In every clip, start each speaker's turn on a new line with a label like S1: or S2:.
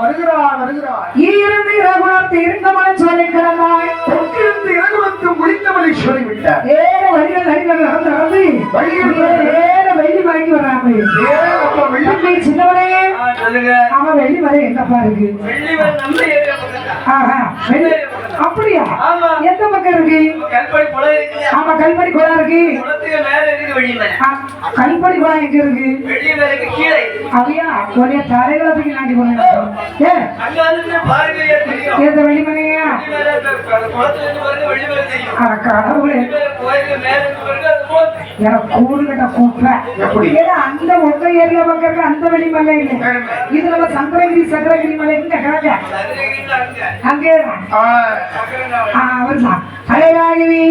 S1: வருகிறார் வருகிறார்.
S2: இருந்து இரகுணத்து இருந்தவனை சொல்லி கிடந்தாய்.
S1: பொக்கிருந்து இரகுணத்து முடித்தவனை சொல்லிவிட்டார்.
S2: ஏற வழிகள் அடிகள் நடந்து ஏற வெள்ளி வாங்கி வராம சின்னவனே அவன் வெள்ளி மலை என்னப்பா இருக்கு? அப்படியா? எந்த பக்கம் இருக்கு? ஆமா கல்படி குளம் இருக்கு. கல்படி குளம் எங்க இருக்கு? அப்படியா? ஒரே தரைகளத்துக்கு நாட்டி போன வெள்ளிமலையா? கடவுளே எனக்கு கூடு கட்ட கூப்பேன். அந்த ஒத்த ஏரியா பக்கம் அந்த வெள்ளிமலை இல்லை. இது நம்ம சங்கரகிரி சக்கரகிரி மலை இங்க கிடக்க அங்கே அவர்தான் அழகாகவே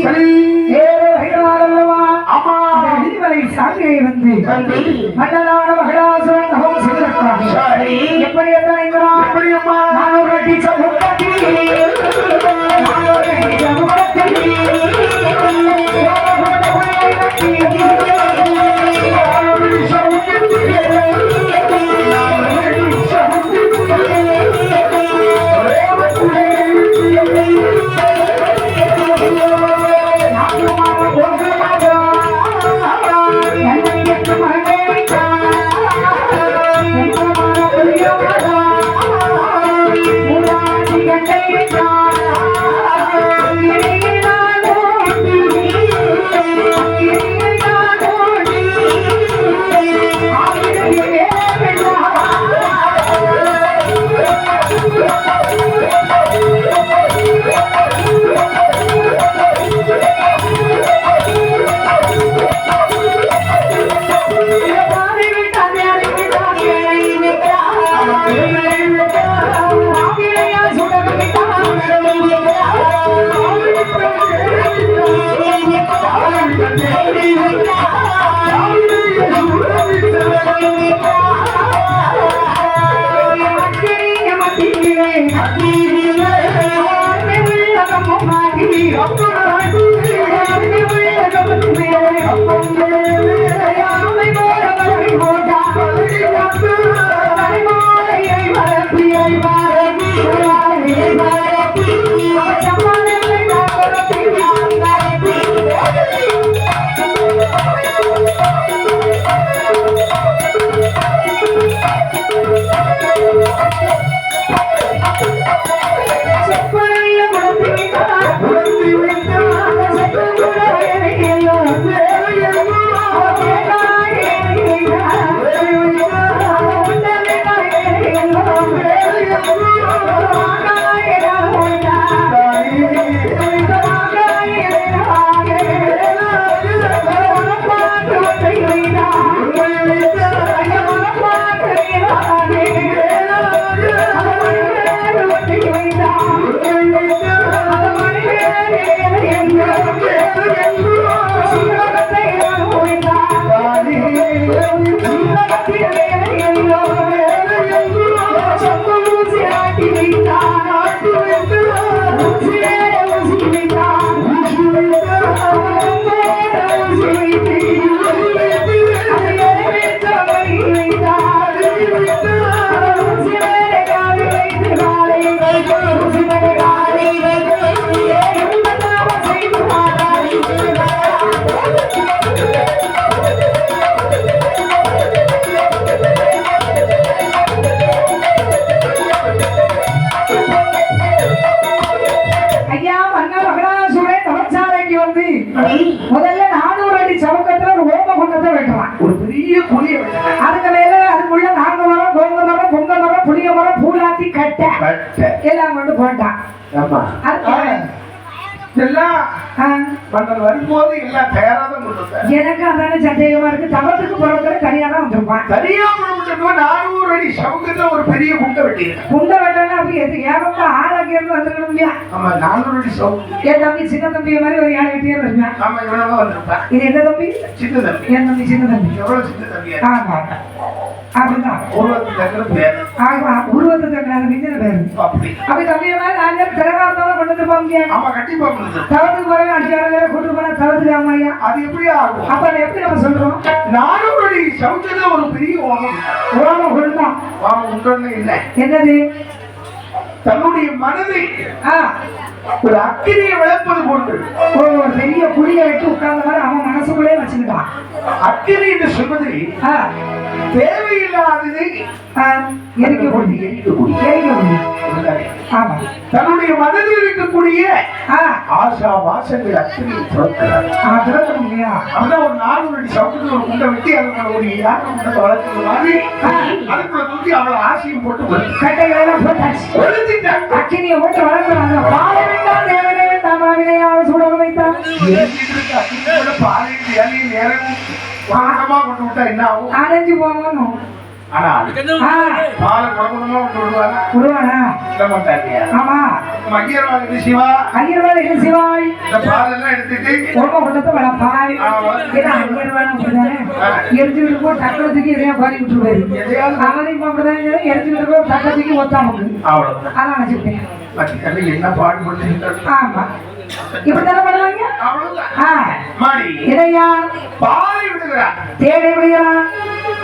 S2: வெள்ளிமலை சாமியை வந்து மன்னனான மகளாசுரன் தவம் செய்திருக்கிறான். எப்படி முதல்ல 400 அடி சவுக்கத்துல ஒரு ஓம குண்டத்தை வெட்டுவான். ஒரு பெரிய புளிய அதுக்கு மேல அதுக்குள்ள நாங்க மரம் கோங்க மரம் பொங்க மரம் புளிய மரம் பூலாத்தி கட்ட எல்லாம் கொண்டு போட்டான். வரும்போது எல்லாம் தயாராதான் எனக்கு அதான சந்தேகமா இருக்கு. தவத்துக்கு புறத்துல தனியா தான் வந்திருப்பான். தனியா 400 அடி சவுக்கத்துல ஒரு பெரிய குண்டை வெட்டி குண்டை வெட்டா அப்படி எது ஏகப்பட்ட ஆளாக்கி இருந்து வந்துருக்கணும் இல்லையா? ஆமா 400 அடி சவுக்கு. என் தம்பி சின்ன தம்பி மாதிரி ஒரு 7 8 வருவேன். ஆமா இவ்வளவு வந்திருப்பான். இது என்ன தம்பி? சின்ன தம்பி. என் தம்பி சின்ன தம்பி. எவ்வளவு சின்ன தம்பி? ஆமா அப்படிதான் உருவத்தை தக்காத மிஞ்சின பேரு அப்படி தம்பிய மாதிரி 4 பேர் திரகாரத்தோட கொண்டு வந்து போங்க. ஆமா கண்டிப்பா தவத்துக்கு பிறகு அடிக்கார வேற கூட்டு போனா தவத்துக்கு ஆமாயா அது எப்படி ஆகும்? அப்ப எப்படி நம்ம சொல்றோம் 400 அடி சவுத்துல
S1: ஒரு பெரிய ஓமம்
S2: ஓமம் கொண்டான்.
S1: ஓமம் உண்டோன்னு இல்லை,
S2: என்னது?
S1: தன்னுடைய மனதை ஒரு அக்கினியை விளப்பது போன்று
S2: ஒரு பெரிய குழியை வெட்டி உட்கார்ந்த மாதிரி அவன் மனசுக்குள்ளே வச்சுக்கிட்டான்.
S1: அக்கினி என்று சொல்வது தேவையில்லாதது தன்னுடைய மனதில் இருக்கக்கூடிய ஆசா வாசங்கள் அக்கினியை திறக்க முடியா. அப்படிதான் ஒரு 4 அடி சவுக்கு ஒரு குண்டை வெட்டி அதுக்குள்ள ஒரு யானை குண்டத்தை வளர்க்கிறது மாதிரி அதுக்குள்ள தூக்கி அவளை ஆசையும் போட்டு
S2: கட்டைகளெல்லாம் போட்டாச்சு. அக்கினியை போட்டு வளர்க்கிறாங்க. பாலை வேண்டாம், தேவனே வேண்டாம், அவனையாவது சுடக வைத்தான்.
S1: பாலையும் இலையும் நேரம் கொண்டு விட்டா என்ன ஆகும்?
S2: அடைஞ்சு போகணும்.
S1: ஆனா பாலை குடகுடமா கொண்டு விடுவானா?
S2: விடுவானா? ஆமா.
S1: ஐயர்வாள் என்ன சிவா?
S2: ஐயர்வாள் என்ன சிவாய்?
S1: இந்த பாலெல்லாம் எடுத்துட்டு
S2: குடும்ப குண்டத்தை வளர்ப்பாய். ஏன்னா ஐயர்வாள் அப்படிதானே எரிஞ்சுக்கிட்டு போய் டக்கத்துக்கு எதையா பாடி விட்டுருவாரு. அவனையும் அப்படிதான் எரிஞ்சுக்கிட்டு போய் டக்கத்துக்கு ஒத்தாமுக்கு
S1: அவ்வளவு
S2: அதான் நினைச்சுட்டேன்.
S1: என்ன பாடுபட்டு
S2: ஆமா இப்படித்தானே பண்ணுவாங்க. இதையா
S1: பாலை விடுகிறார்,
S2: தேவை விடுகிறான்,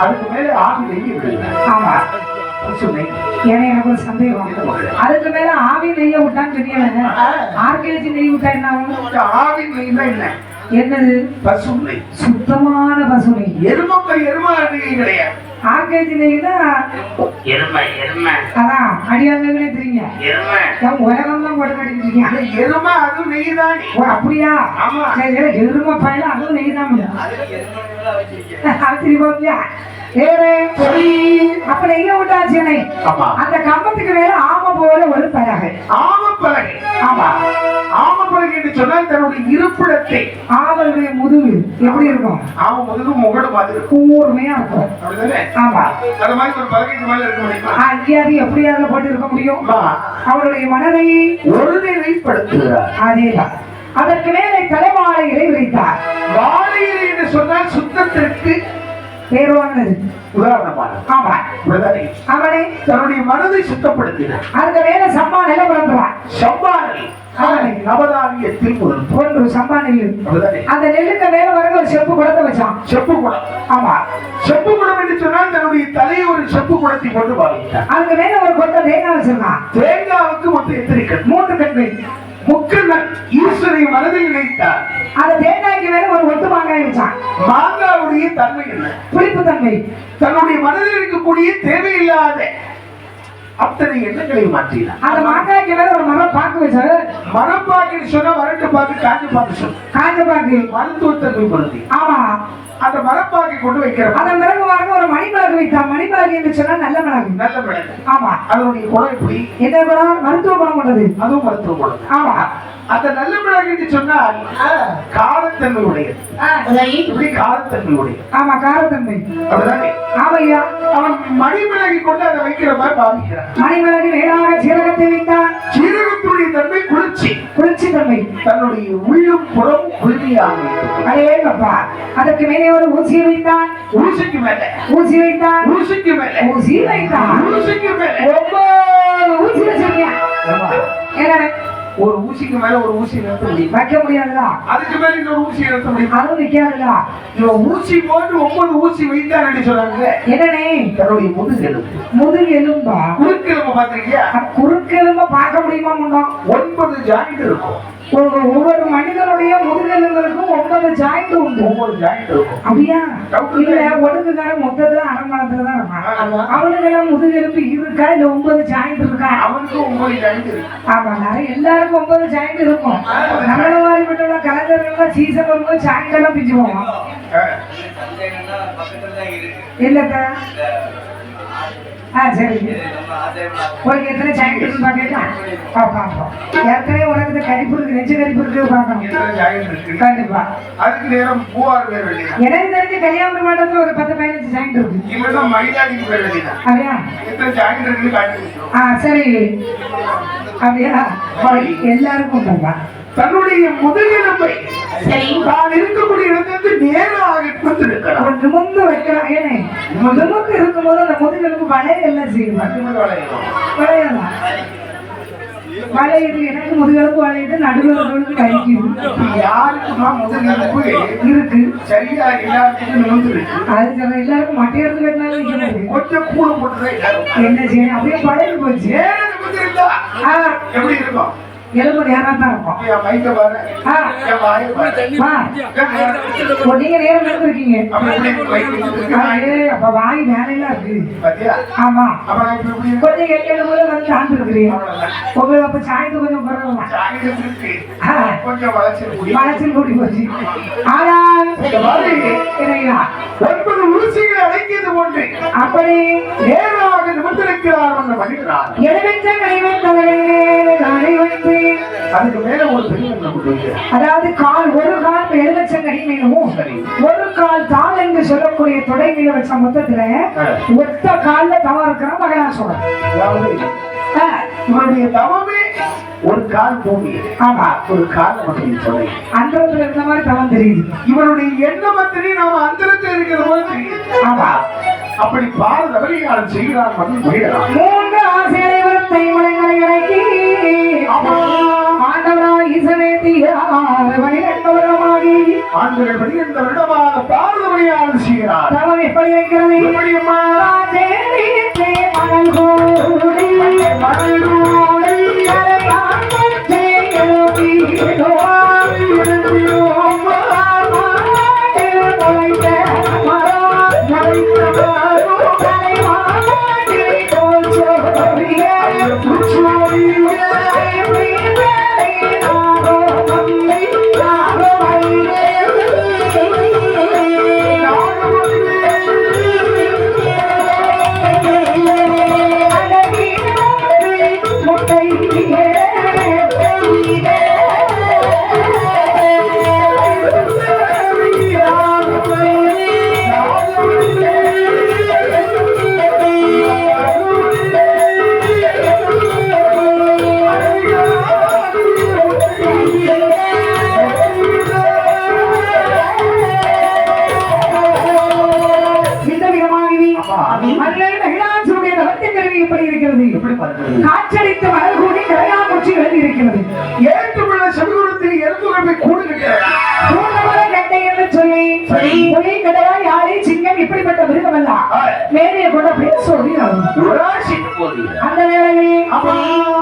S1: அதுக்கு மேல ஆவி நெய்ய விடுகிறார்.
S2: ஆமா ஏன்னா எனக்கு ஒரு சந்தேகம். அதுக்கு மேல ஆவி நெய்ய விட்டான்னு சொன்னீங்க. 6 kg நெய் விட்டா என்ன ஆகும்?
S1: ஆவி நெய்னா என்ன?
S2: என்னது?
S1: பசு நெய்,
S2: சுத்தமான பசு நெய்.
S1: எருமை நெய் கிடையாது.
S2: 6 kg நெய்னா அதான் அடியாங்களே தெரியுங்க. உலகம் தான் போட்டு கட்டிக்கிட்டு
S1: எருமை அதுவும் நெய் தான்.
S2: அப்படியா? எருமை பயில அதுவும் நெய் தான். அப்ப நெய்ய விட்டாச்சு. அந்த கம்பத்துக்கு மேல ஆம போல ஒரு பலகை.
S1: ஆமப்பலகை. ஆமா, ஆமப்பலகை என்று சொன்னால் தன்னுடைய இருப்பிடத்தை
S2: ஆமலுடைய முதுகு எப்படி இருக்கும்?
S1: ஆம முதுகு முகடு மாதிரி
S2: கூர்மையா இருக்கும். ஆமா,
S1: அது மாதிரி ஒரு பலகைக்கு மேல இருக்க முடியுமா?
S2: அங்கேயாவது எப்படியாவது போட்டு இருக்க முடியும்? அவருடைய மனதை
S1: ஒருநிலைப்படுத்துகிறார்.
S2: அதேதான். அதற்கு மேலே தலைவாழைகளை விரித்தார்.
S1: வாழை என்று சொன்னால் சுத்தத்திற்கு
S2: பேருவானது
S1: உதாரணமான.
S2: ஆமா, அவனை
S1: தன்னுடைய மனதை சுத்தப்படுத்தினார்.
S2: அதுக்கு மேல சம்பா நிலப்படுத்துவான்.
S1: சம்பானை நவதானியத்தில்
S2: ஒன்று சம்பா நெல். அந்த நெல்லுக்கு மேல வர ஒரு செப்பு குடத்தை வச்சான். செப்பு குடம். ஆமா,
S1: செப்பு குடம் என்று சொன்னால் தன்னுடைய தலையை ஒரு செப்பு குடத்தை கொண்டு பாவித்தார்.
S2: அதுக்கு மேல ஒரு கொட்டை தேங்காய் வச்சிருந்தான்.
S1: தேங்காவுக்கு மொத்தம் எத்தனை கண்?
S2: 3 கண்கள்.
S1: முக்கண்ணன் ஈஸ்வரை மனதில் நினைத்தார்.
S2: அந்த தேங்காய்க்கு மேல ஒரு ஒட்டு மாங்காய் வச்சான்.
S1: மாங்காவுடைய தன்மை என்ன?
S2: புளிப்பு தன்மை.
S1: தன்னுடைய மனதில் இருக்கக்கூடிய தேவையில்லாத அத்தனை எண்ணங்களை மாற்றினார்.
S2: அந்த மாங்காய்க்கு மேல ஒரு மரப்பாக்கு வச்சாரு.
S1: மரப்பாக்கு சொன்னா வரட்டு பாக்கு, காஞ்ச பாக்கு சொல்லு.
S2: காஞ்ச பாக்கு
S1: மருத்துவத்தன்மை பொருந்தி.
S2: ஆமா,
S1: அந்த மரப்பாக்கை கொண்டு வைக்கிறோம்.
S2: அந்த மிளகு வாங்க ஒரு மணிமிளகு வைத்தான். மணிமிளகு என்று சொன்னா நல்ல மிளகு.
S1: நல்ல மிளகு.
S2: ஆமா,
S1: அதனுடைய குணம் எப்படி?
S2: என்ன குணம்? மருத்துவ குணம் கொண்டது. அதுவும்
S1: மருத்துவ குணம்.
S2: ஆமா,
S1: அந்த நல்ல மிளகு என்று சொன்னால் காரத்தன்மை உடையது. இப்படி காரத்தன்மை உடையது.
S2: ஆமா, காரத்தன்மை.
S1: அப்படிதானே?
S2: ஆமையா.
S1: அவன் மணிமிளகி கொண்டு அதை வைக்கிற மாதிரி பாவிக்கிறான்.
S2: மணிமிளகு வேளாக சீரகத்தை வைத்தான்.
S1: சீரகத்துடைய தன்மை குளிர்ச்சி.
S2: குளிர்ச்சி தன்மை.
S1: தன்னுடைய உள்ளும் புறம் குளிர்மையாக.
S2: அடேங்கப்பா. அதற்கு மேலே ஒரு ஊசியை வைத்தான்.
S1: ஊசிக்கு மேல
S2: ஊசி வைத்தான்.
S1: ஊசிக்கு மேல
S2: ஊசி வைத்தான்.
S1: ஊசிக்கு மேல
S2: 9 ஊசி வச்சிருக்கியா? என்ன?
S1: ஒரு ஊசிக்கு மேல ஒரு ஊசி நிறுத்த முடியும்?
S2: வைக்க முடியாதுடா.
S1: அதுக்கு மேல இன்னொரு ஊசி நிறுத்த முடியும்?
S2: அதுவும் நிக்காதுடா.
S1: இவன் ஊசி போட்டு 9 ஊசி வைத்தான்னு சொல்றாங்க.
S2: என்னனே?
S1: தன்னுடைய முதுகெலும்பு.
S2: முதுகெலும்பா? குறுக்கெலும்பு
S1: பாத்திருக்கியா?
S2: குறுக்கெலும்ப பார்க்க முடியுமா?
S1: 9 ஜாயிண்ட் இருக்கும்.
S2: ஒவ்வொரு மனிதனுடைய முதுகெலும்புக்கும் 9 ஜாயிண்ட் உண்டு.
S1: 9 ஜாயிண்ட் இருக்கும்.
S2: அப்படியா? இல்ல, ஒடுக்குக்கார மொத்தத்துல அரண்மனத்துலதான் இருக்கான். அவனுக்கு முதுகெலும்பு இருக்கா இல்ல 9 ஜாயிண்ட் இருக்கா?
S1: அவனுக்கு 9 ஜாயிண்ட் இருக்கு.
S2: ஆமா, எல்லாருக்கும் 9 ஜாயிண்ட் இருக்கும். நம்மள மாதிரி விட்டுள்ள கலைஞர்கள் சீசன் வரும்போது ஜாயிண்ட் எல்லாம் பிஞ்சு போவோம். இல்லக்கா. சரி, உனக்கு எத்தனை ஜாயிண்ட் இருக்குன்னு பாக்கலாம். ஏற்கனவே உனக்கு கரிப்பு இருக்கு, நெஞ்சு கரிப்பு இருக்கு பார்க்கணும். கண்டிப்பா.
S1: அதுக்கு நேரம் பூவார் பேர் வெளியே.
S2: எனக்கு தெரிஞ்சு கல்யாண மண்டபத்துல ஒரு 10-15 ஜாயிண்ட் இருக்கு.
S1: இவன் மயிலாடிக்கு பேர் வெளியே.
S2: அப்படியா?
S1: எத்தனை ஜாயிண்ட் இருக்குன்னு காட்டி.
S2: சரி, அப்படியா? எல்லாருக்கும் உண்டா?
S1: தன்னுடைய முதுகெலும்பை தான் இருக்கக்கூடிய இடத்திற்கு நேராக கொடுத்திருக்கிறார்.
S2: நிமிர்ந்து வைக்கிறான். ஏனே நிமிர்ந்து இருக்கும்போது அந்த முதுகெலும்பு வளைய எல்லாம் செய்யும். வளையலாம் வளையுது, எனக்கு முதுகெலும்பு வளையுது, நடுவர்களுக்கு வலிக்குது.
S1: யாருக்குமா முதுகெலும்பு
S2: இருக்கு
S1: சரியா எல்லாத்துக்கும் நிமிர்ந்துருக்கு.
S2: அது சில எல்லாருக்கும் மட்டை எடுத்து கட்டினாலும்
S1: கொஞ்சம் கூட போட்டுதான் எல்லாரும்
S2: என்ன செய்யணும், அப்படியே பழகி போச்சு.
S1: ஏன் நிமிர்ந்திருந்தா எப்படி இருக்கும்?
S2: எலும்பு நேரம் தான் இருக்கும்.
S1: என் மைக்க பாரு, என் வாயை பாரு.
S2: நீங்க நேரம் எடுத்துருக்கீங்க.
S1: அப்புறம் எப்படி மைக் வச்சிருக்கு?
S2: அப்ப வாய் வேலையெல்லாம் இருக்கு.
S1: பாத்தியா?
S2: ஆமா,
S1: அப்புறம் இப்ப எப்படி இருக்கு?
S2: கொஞ்சம் எலும்புல வந்து சார்ந்து இருக்கிறீங்க. உங்களுக்கு அப்ப சாய்ந்து கொஞ்சம் பரவாயில்ல,
S1: சாயங்காலம் இருக்கு. கொஞ்சம்
S2: மனசில் கூட்டி போச்சு. ஆனால்
S1: இந்த மாதிரி
S2: இல்லையா,
S1: 9 ஊசிகளை அடக்கியது போன்று
S2: அப்படி
S1: நேராக நிமிர்ந்திருக்கிறார் என்று மனிதனார்.
S2: எழுவித்த கைவந்தவர்களே நாளை வைத்து,
S1: அதுக்கு மேல ஒரு பெரிய கொண்டு வைக்கிறார்.
S2: அதாவது கால் ஒரு கால் எழுவச்சங்கடி மீனமும்
S1: சரி.
S2: ஒரு கால் தாள் என்று சொல்லக்கூடிய தொடை மீன வச்ச மொத்தத்துல ஒத்த கால்ல தவம் இருக்கிற மகனாசுரன்.
S1: அதாவது இவருடைய தவமே ஒரு கால் பூமி, ஆமா ஒரு கால் மட்டும் சொல்லி
S2: அந்தரத்துல இருந்த மாதிரி தவம் தெரியுது.
S1: இவருடைய எண்ணமத்திலே நாம அந்தரத்தில் இருக்கிற போது தெரியுது. ஆமா, அப்படி பால தவறியாளர் செய்கிறார் மண் போயிடலாம்.
S2: 3 ஆசைகளை விருத்தை முளைகளை இறக்கி ஆண்டவரா ஈசனே தீயார் வழிநடத்தவரமாகி
S1: ஆண்டுகள் 12 வருடமாக பால தவறியாளர் செய்கிறார்.
S2: தவம் எப்படி வைக்கிறது?
S1: எப்படியம்மா?
S2: தேனித்தே மணல் கோடி மணல் கோடி அரையாண்டே எழுதியோ எழுதியோ முளைத்த மரம் முளைத்த மரம் தலைவாடி போல் சோழியே சோழியே காற்றடித்து மலர் கூடி கரையாமுச்சி எழுதி இருக்கிறது.
S1: ஏற்றுள்ள செவிகுணத்தில் எலும்புகளை கூடு
S2: கட்டை என்று சொல்லி புலி கடலா யாழி சிங்கம் இப்படிப்பட்ட மிருகம் எல்லாம் மேலே கொண்டு அப்படின்னு சொல்லி அந்த வேளையில்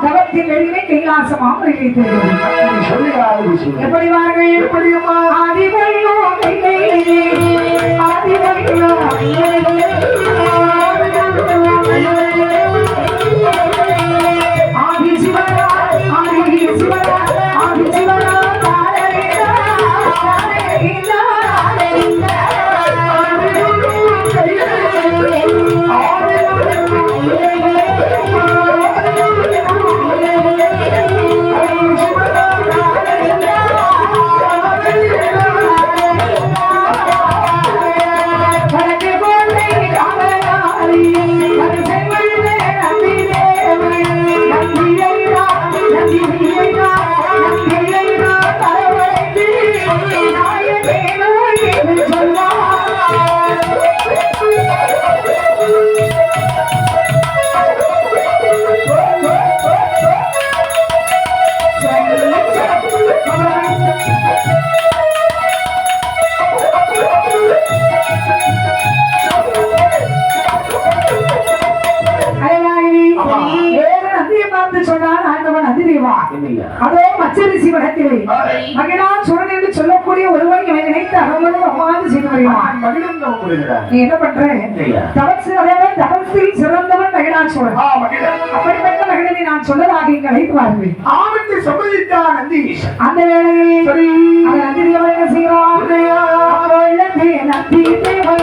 S2: தவத்தின் நெறிவை கைலாசமாக நினைத்தது. எப்படி வார்கள்? எப்படியுமா? ஆதிவழியோ ஆதிவழியோ ஆதி சிவனா ஆதி சிவனா ஆதி சிவனா அதோ மச்சரிசி வகத்திலே மகிழான் சுரன் என்று சொல்லக்கூடிய ஒருவன் இவன் நினைத்து அகமனும் அம்மாவது செய்து வருகிறான். நீ என்ன பண்ற? தபத்தில் சிறந்தவன் மகிழான் சுரன். அப்படிப்பட்ட மகிழனை நான் சொல்லதாக இங்கு அழைத்து வாருங்கள்.
S1: ஆவிட்டு சம்மதித்தான் நந்தி.
S2: அந்த வேளையில் நந்தி தேவன் என்ன செய்கிறான்? நந்தி தேவை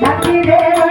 S2: நந்தி தேவை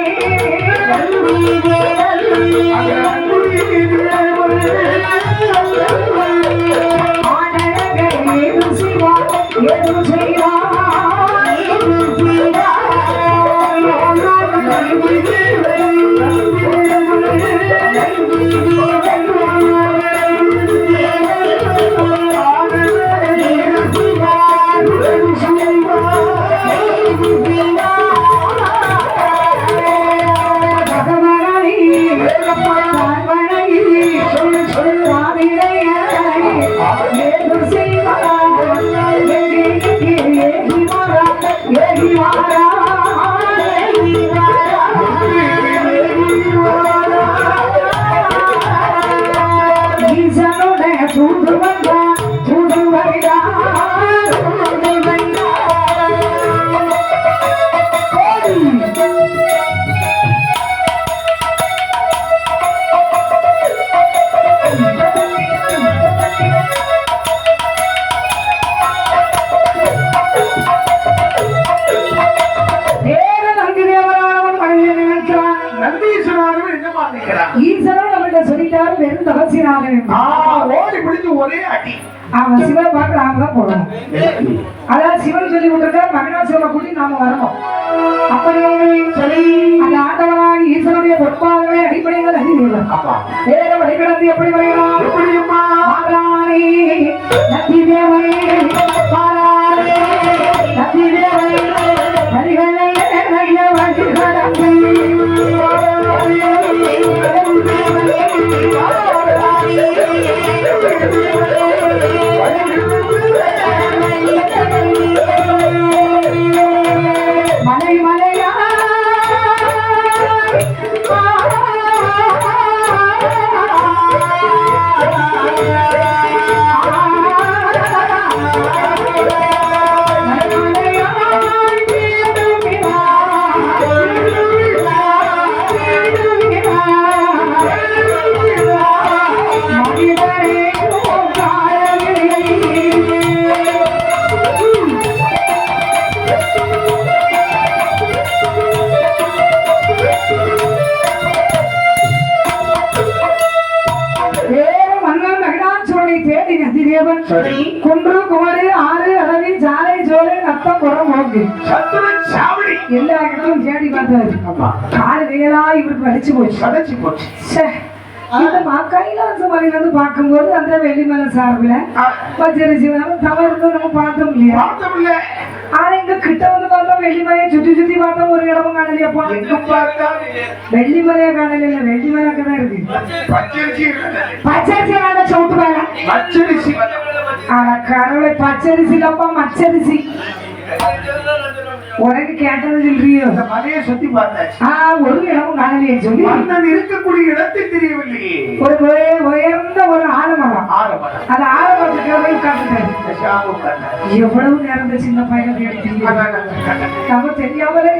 S1: நந்தீஸ்வரர் என்னமா நினைக்கிறான்?
S2: ஈஸ்வரன் நம்மகிட்ட சொல்லிட்டாரு வெறும் தவசினாக
S1: ஓடி பிடிச்சு ஒரே அடி.
S2: அவன் சிவனை பார்க்க நாம தான் போடணும். அதாவது சிவன் சொல்லி விட்டுருக்காரு மகனாசுரனை கூட்டி நாம வரணும். அப்படி சொல்லி அந்த ஆண்டவனாக ஈஸ்வரனுடைய பொற்பாதமே அடிப்படையில் அறிவியல் வேற வழிகிடந்து எப்படி வருகிறான்?
S1: எப்படியுமா
S2: மாறானே நந்தி தேவனே மாறானே நந்தி தேவனே வழிகளை மலை மலையா குன்று குமரி ஆறு அளவி சாலை சோலை நத்தம் குரம் ஓகே எல்லா இடமும் தேடி பார்த்தாரு. கால வேலா இவருக்கு வலிச்சு போச்சு. இந்த கைலாசமலையில இருந்து பார்க்கும்போது அந்த வெள்ளிமலை சார்பில் பச்சரிசி தவறு நம்ம பார்த்தோம் இல்லையா? ஆனா இங்க கிட்ட வந்து பார்த்தோம் வெள்ளிமலையை சுத்தி பார்த்தோம் ஒரு இடமும் காணலையப்பா. வெள்ளிமலையை காணல இல்ல வெள்ளிமலை தான் இருக்கு. பச்சரிசி வேணா சவுட்டு வேணா ஆனா கடவுளை பச்சரிசி இல்லப்பா மச்சரிசி. உனக்கு கேட்டது சொல்றியோ?
S1: மலையை சுத்தி பார்த்தாச்சு.
S2: ஒரு இடமும் காணலையே சொல்லி
S1: இருக்கக்கூடிய இடத்தை தெரியவில்லையே.
S2: ஒரு உயர்ந்த ஒரு ஆலமரம். அந்த ஆலமரத்துக்கு போய் உட்கார்ந்துட்டாரு. எவ்வளவு நேரம் சின்ன பையனை தேடி நம்ம தெரியாமலே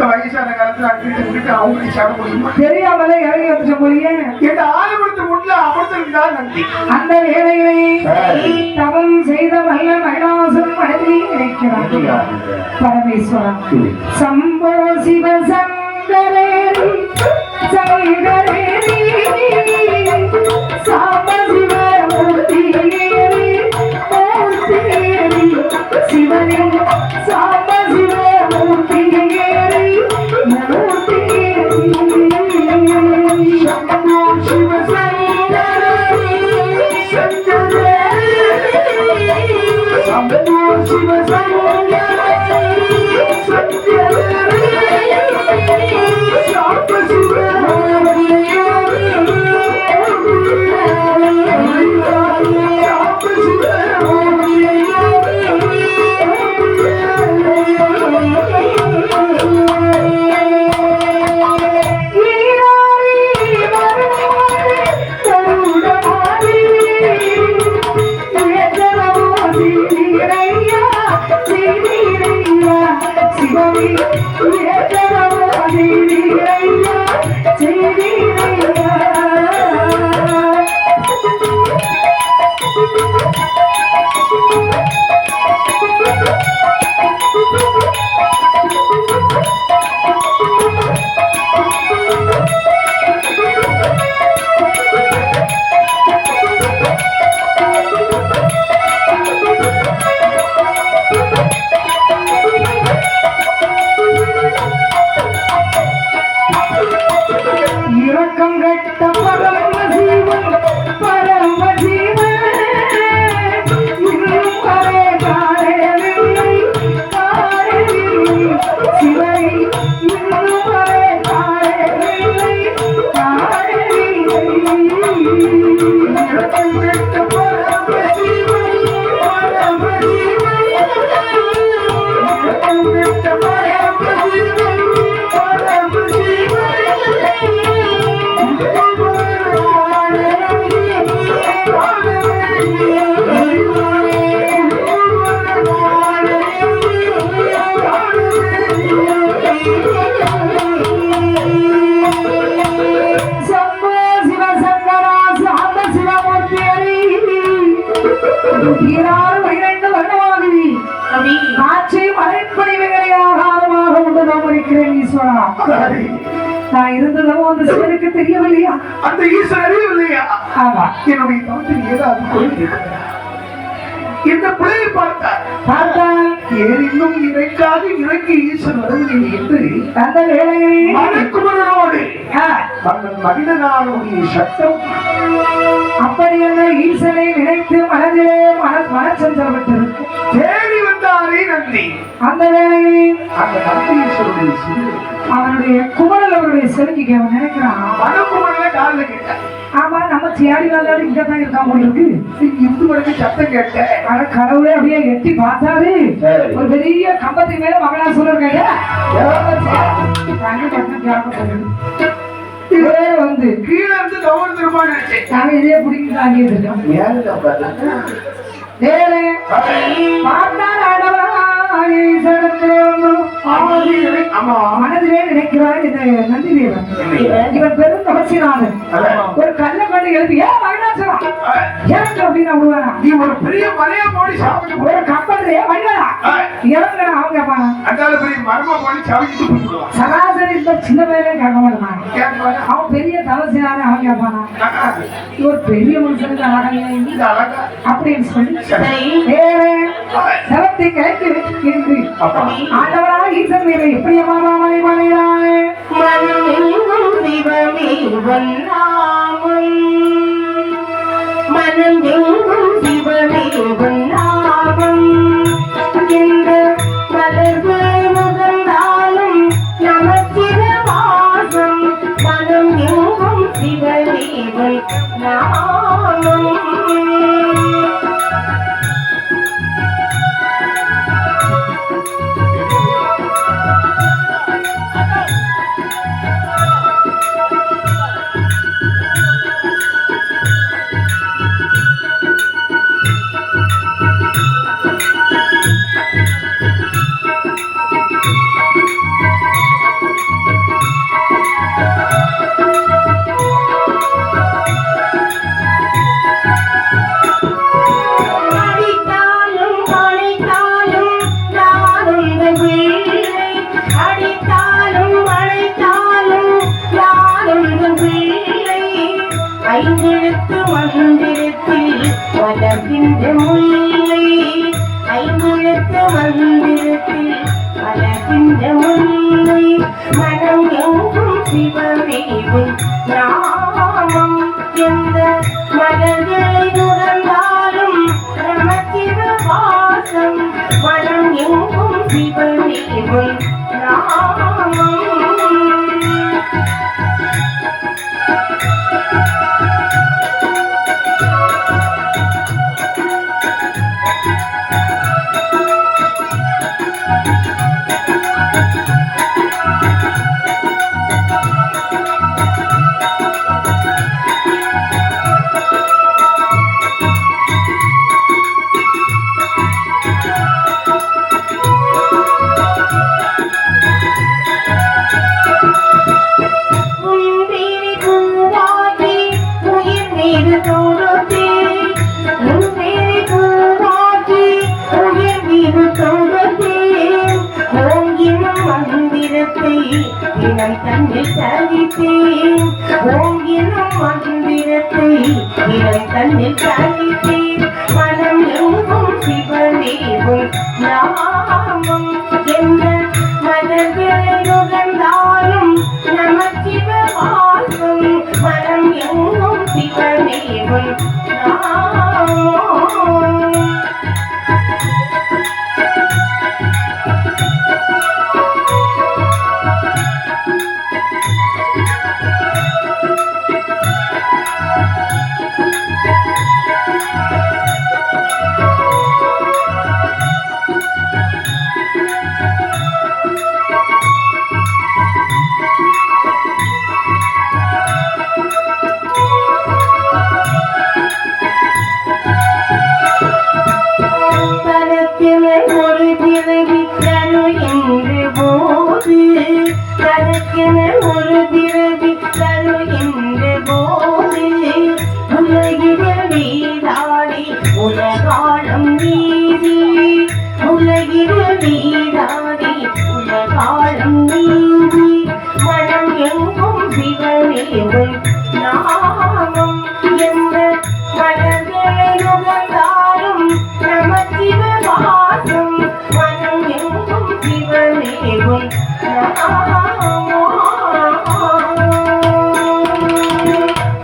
S1: வயசான காலத்துல அங்கிட்டு அவங்க சாட முடியுமா?
S2: தெரியாமலே இறங்கி வந்துட்ட போலியே.
S1: இந்த ஆலமரத்து முன்ன அமர்ந்திருந்தால் நன்றி.
S2: அந்த வேளையிலே தவம் செய்த வல்ல மகிழாசுரன் மனதில் நினைக்கிறான். பரமேஸ்வரா சம்போ சிவ சங்கரேரி சங்கரேரி சாம சிவ மூர்த்தியேரி மூர்த்தியேரி சிவனே சாம சிவ மூர்த்தியேரி மூர்த்தியேரி சம்போ சிவ சங்கரேரி சங்கரேரி சம்போ சிவ சங்கரேரி நான் இருந்ததும் அந்த சிவனுக்கு தெரியவில்லையா?
S1: அந்த ஈஸ்வரன் அறியவில்லையா?
S2: ஆமா.
S1: என்னுடைய தவத்தில் ஏதாவது குறை இருக்கிறதா? இந்த பிள்ளையை பார்த்தால் ஏறினும் இறைக்காது இறக்கி ஈஸ்வரன் வருவதில்லை என்று
S2: அந்த வேளையில்
S1: மனக்குமரனோடு மனிதனாருடைய சட்டம்
S2: அப்படியான ஈசனை நினைத்து மனதிலே மனச்சஞ்சலப்பட்டிருக்கு.
S1: தேடி வந்தாரே நந்தி.
S2: அந்த வேளையில்
S1: அந்த நந்தீஸ்வருடைய சிறு
S2: அவனுடைய குமரல் அவருடைய செலுக்கு அவன் நினைக்கிறான்.
S1: மனக்குமரனை காலில் கேட்டான்.
S2: ஆமா, நம்ம சேடி வாங்காடு இங்கதான் இருக்காம இருக்கு.
S1: இந்து வரைக்கும் சத்தம் கேட்டேன்.
S2: ஆனா கடவுளே அப்படியே எட்டி பார்த்தாரு. ஒரு பெரிய கம்பத்துக்கு மேல மகளாசுரர் வந்து
S1: கீழே இருந்து தவறுமா நினைச்சேன்.
S2: நாங்க இதே பிடிக்க தாங்கிட்டு இருக்கோம். மனதிலே நினைக்கிறார் இந்த நந்திதேவன். இவன் பெரும் தபசினாளன். ஒரு கல்ல கண்டு எழுப்பி ஏன் மகனாசனம் எனக்கு அப்படின்னு விடுவானா?
S1: நீ ஒரு பெரிய மலையா போடி சாப்பிட்டு
S2: ஒரு கப்பல்லையே மன்னனா இறங்கடா அவங்க
S1: அந்தால பெரிய மரமா போடி சாப்பிட்டு போடுவான்.
S2: சராசரி இந்த சின்ன பையனே கேட்க மாட்டான். அவன் பெரிய தபசினாலே அவன் கேட்பானா? ஒரு பெரிய மனுஷனுக்கு அழகா அப்படின்னு சொல்லி சவத்தை கிளப்பி வச்சு ஆண்டவரா ஈசன் மீது எப்படி அம்மாவை மனைகிறானே
S3: மனம் எங்கும் சிவமே நாமம் எந்த மலர்கள் முகந்தாலும் நமச்சிவ வாசம் மனம் எங்கும் சிவமே நாமம். ஐந்தெழுத்து மந்திரத்தில் வளர்கின்ற முல்லை ஐந்தெழுத்து மந்திரத்தில் வளர்கின்ற முல்லை மனம் எங்கும் சிவமேவும் நாமம் எந்த மலர்களை நுகர்ந்தாலும் நமச்சிவ வாசம் மனம் எங்கும் சிவமேவும் நாமம். இனம் தன்னில் தளித்தேன் ஓங்கினும் மந்திரத்தை இனம் தன்னில் தளித்தேன் மனம் எங்கும் சிவனேவும் நாமம் எந்த மலர்களை நுகர்ந்தாலும் நமச்சிவ வாசம் மனம் எங்கும் சிவனேவும் நாமம். சிவனே உன் நாமம் என்ற மனதேனுகந்தாரும் நம சிவவாசம் மனம் எங்கும் சிவனே உன்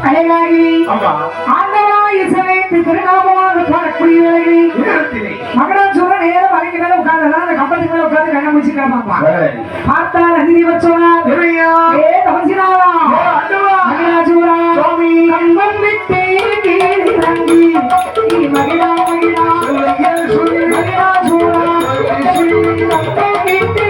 S2: அழகாகி
S1: அம்மா
S2: ஆண்டவா இசைத்து திருநாமமாக பாடக்கூடிய வேளைகளில்
S1: நேரத்திலே
S2: மகனாசூர நேரம் அலைக்கு மேல உட்கார்ந்தா அந்த கம்பத்துக்கு மேல உட்கார்ந்து கண்ண முடிச்சு கேட்பாப்பா
S1: சரி.
S2: பார்த்தால் அதிதி வச்சோனார்
S1: இறையா,
S2: ஏ தவசினாரா
S1: ஏ ஆண்டவா,
S2: மகனாசூரா
S1: சுவாமி,
S2: கம்பம் விட்டே இறங்கி நீ மகிழா மகிழா
S1: சொல்லுங்க, சொல்லு.
S2: மகனாசூரா கம்பம் விட்டே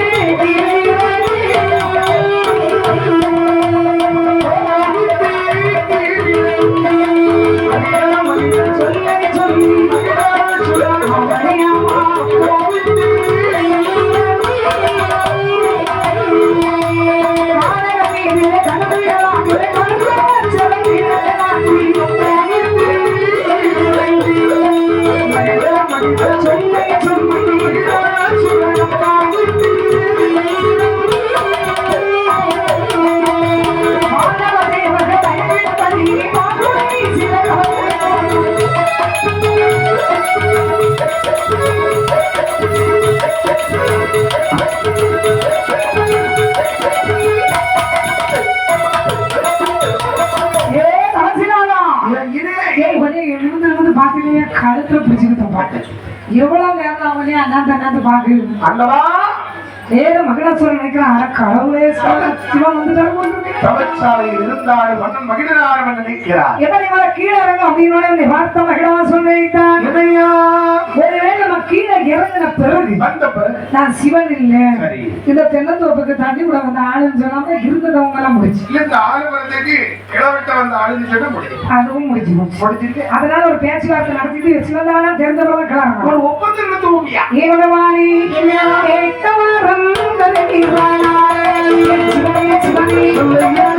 S2: கழுத்துல பிடிச்சுக்கிட்ட பாட்டு எவ்வளவு நேரம் அவனே அண்ணாந்து பாக்கு
S1: ஆண்டவா,
S2: ஏதோ மகனாசுரன் நினைக்கிறான் அட கடவுளே சிவன் வந்துட்டாரு
S1: தவச்சாலையில் இருந்தாலும் மன்னன் மகிழனார் என்று நினைக்கிறார்.
S2: எப்படி வர கீழே இறங்க அப்படின்னு பார்த்த மகிழாசுரன் நினைத்தான்
S1: இறையா,
S2: ஒருவேளை நம்ம கீழே இறங்கின பிறகு
S1: வந்த பிறகு
S2: நான் சிவன் இல்ல
S1: சரி.
S2: இந்த தென்னந்தோப்புக்கு தண்ணி கூட வந்த ஆளுன்னு சொல்லாம இருந்தவங்க எல்லாம் முடிச்சு
S1: இந்த ஆளுமரத்துக்கு கிளவிட்ட வந்த ஆளுன்னு சொல்ல முடியும்.
S2: அதுவும் முடிச்சு
S1: முடிச்சிட்டு
S2: அதனால ஒரு பேச்சுவார்த்தை நடத்திட்டு சிவந்தாலும் தெரிஞ்சவங்க கிளம்புறோம்
S1: ஒரு ஒப்பந்தம் தூங்கியா
S2: ஏவனவாணி கேட்டவரம் தருகிறானாய் சிவனே சிவனே